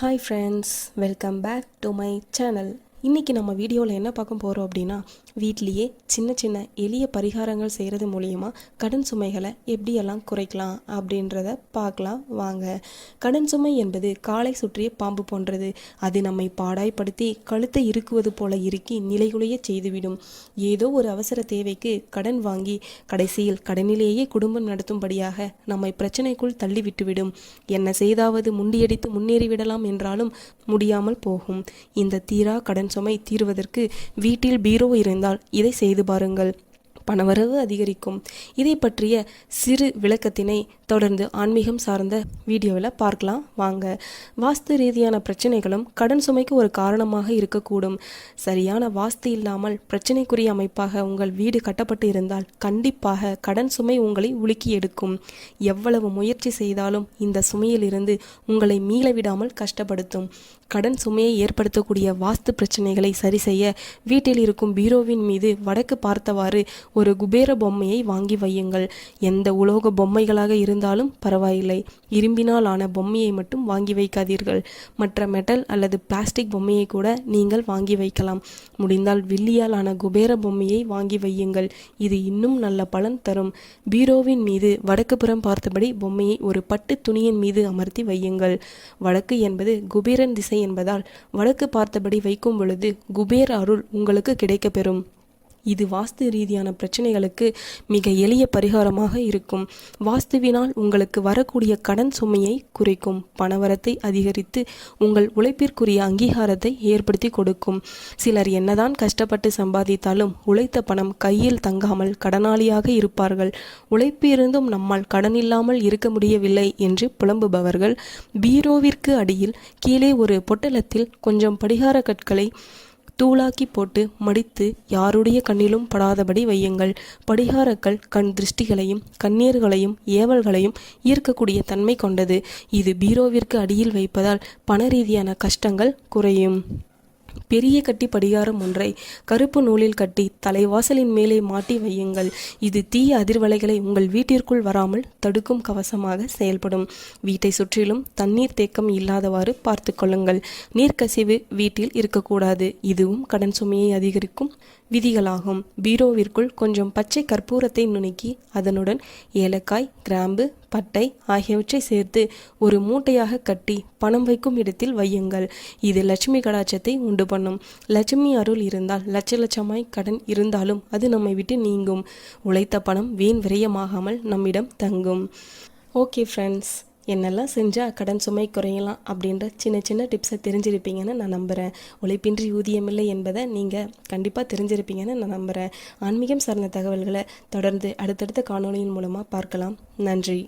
Hi friends, welcome back to my channel. இன்றைக்கி நம்ம வீடியோவில் என்ன பார்க்க போகிறோம் அப்படின்னா, வீட்லேயே சின்ன சின்ன எளிய பரிகாரங்கள் செய்கிறது மூலிமா கடன் சுமைகளை எப்படியெல்லாம் குறைக்கலாம் அப்படின்றத பார்க்கலாம் வாங்க. கடன் சுமை என்பது காலை சுற்றிய பாம்பு போன்றது. அது நம்மை பாடாய்படுத்தி கழுத்தை இறுக்குவது போல இறுக்கி நிலைகுலைய செய்துவிடும். ஏதோ ஒரு அவசர தேவைக்கு கடன் வாங்கி கடைசியில் கடனிலேயே குடும்பம் நடத்தும்படியாக நம்மை பிரச்சனைக்குள் தள்ளிவிட்டுவிடும். என்ன செய்தாவது முண்டியடித்து முன்னேறிவிடலாம் என்றாலும் முடியாமல் போகும். இந்த தீரா கடன் சுமை தீர்வதற்கு வீட்டில் பீரோ இருந்தால் இதை செய்து பாருங்கள். பணவரவு அதிகரிக்கும். இதை பற்றிய சிறு விளக்கத்தினை தொடர்ந்து ஆன்மீகம் சார்ந்த வீடியோவில் பார்க்கலாம் வாங்க. வாஸ்து ரீதியான பிரச்சனைகளும் கடன் சுமைக்கு ஒரு காரணமாக இருக்கக்கூடும். சரியான வாஸ்து இல்லாமல் பிரச்சனைக்குரிய அமைப்பாக உங்கள் வீடு கட்டப்பட்டு இருந்தால் கண்டிப்பாக கடன் சுமை உங்களை உலுக்கி எடுக்கும். எவ்வளவு முயற்சி செய்தாலும் இந்த சுமையிலிருந்து உங்களை மீள விடாமல் கஷ்டப்படுத்தும். கடன் சுமையை ஏற்படுத்தக்கூடிய வாஸ்து பிரச்சனைகளை சரி செய்ய வீட்டில் இருக்கும் பீரோவின் மீது வடக்கு பார்த்தவாறு ஒரு குபேர பொம்மையை வாங்கி வையுங்கள். எந்த உலோக பொம்மைகளாக இருந்தாலும் பரவாயில்லை. இரும்பினால் ஆன பொம்மையை மட்டும் வாங்கி வைக்காதீர்கள். மற்ற மெட்டல் அல்லது பிளாஸ்டிக் பொம்மையை கூட நீங்கள் வாங்கி வைக்கலாம். முடிந்தால் வெள்ளியால் ஆன குபேர பொம்மையை வாங்கி வையுங்கள். இது இன்னும் நல்ல பலன் தரும். பீரோவின் மீது வடக்கு புறம் பார்த்தபடி பொம்மையை ஒரு பட்டு துணியின் மீது அமர்த்தி வையுங்கள். வடக்கு என்பது குபேரன் திசை என்பதால் வடக்கு பார்த்தபடி வைக்கும் பொழுது குபேர அருள் உங்களுக்கு கிடைக்கப்பெறும். இது வாஸ்து ரீதியான பிரச்சனைகளுக்கு மிக எளிய பரிகாரமாக இருக்கும். வாஸ்துவினால் உங்களுக்கு வரக்கூடிய கடன் சுமையை குறைக்கும். பணவரத்தை அதிகரித்து உங்கள் உழைப்பிற்குரிய அங்கீகாரத்தை ஏற்படுத்தி கொடுக்கும். சிலர் என்னதான் கஷ்டப்பட்டு சம்பாதித்தாலும் உழைத்த பணம் கையில் தங்காமல் கடனாளியாக இருப்பார்கள். உழைப்பு இருந்தும் நம்மால் கடன் இல்லாமல் இருக்க முடியவில்லை என்று புலம்புபவர்கள் பீரோவிற்கு அடியில் கீழே ஒரு பொட்டலத்தில் கொஞ்சம் படிகார கற்களை தூளாக்கி போட்டு மடித்து யாருடைய கண்ணிலும் படாதபடி வையுங்கள். படிகாரக்கள் கண் திருஷ்டிகளையும் கண்ணீர்களையும் ஏவல்களையும் ஈர்க்கக்கூடிய தன்மை கொண்டது. இது பீரோவிற்கு அடியில் வைப்பதால் பண ரீதியான கஷ்டங்கள் குறையும். பெரிய கட்டி படிகாரம் ஒன்றை கருப்பு நூலில் கட்டி தலைவாசலின் மேலே மாட்டி வையுங்கள். இது தீய அதிர்வலைகளை உங்கள் வீட்டிற்குள் வராமல் தடுக்கும் கவசமாக செயல்படும். வீட்டை சுற்றிலும் தண்ணீர் தேக்கம் இல்லாதவாறு பார்த்து கொள்ளுங்கள். நீர்க்கசிவு வீட்டில் இருக்கக்கூடாது. இதுவும் கடன் சுமையை அதிகரிக்கும் விதிகளாகும். பீரோவிற்குள் கொஞ்சம் பச்சை கற்பூரத்தை நுணுக்கி அதனுடன் ஏலக்காய், கிராம்பு, பட்டை ஆகியவற்றை சேர்த்து ஒரு மூட்டையாக கட்டி பணம் வைக்கும் இடத்தில் வையுங்கள். இது லட்சுமி கடாட்சத்தை உண்டு பண்ணும். லட்சுமி அருள் இருந்தால் லட்ச லட்சமாய் கடன் இருந்தாலும் அது நம்மை விட்டு நீங்கும். உழைத்த பணம் வீண் விரயமாகாமல் நம்மிடம் தங்கும். ஓகே ஃப்ரெண்ட்ஸ், என்னெல்லாம் செஞ்சால் கடன் சுமை குறையலாம் அப்படின்ற சின்ன சின்ன டிப்ஸை தெரிஞ்சிருப்பீங்கன்னு நான் நம்புகிறேன். உழைப்பின்றி ஊதியமில்லை என்பதை நீங்கள் கண்டிப்பாக தெரிஞ்சிருப்பீங்கன்னு நான் நம்புகிறேன். ஆன்மீகம் சார்ந்த தகவல்களை தொடர்ந்து அடுத்தடுத்த காணொளியின் மூலமாக பார்க்கலாம். நன்றி.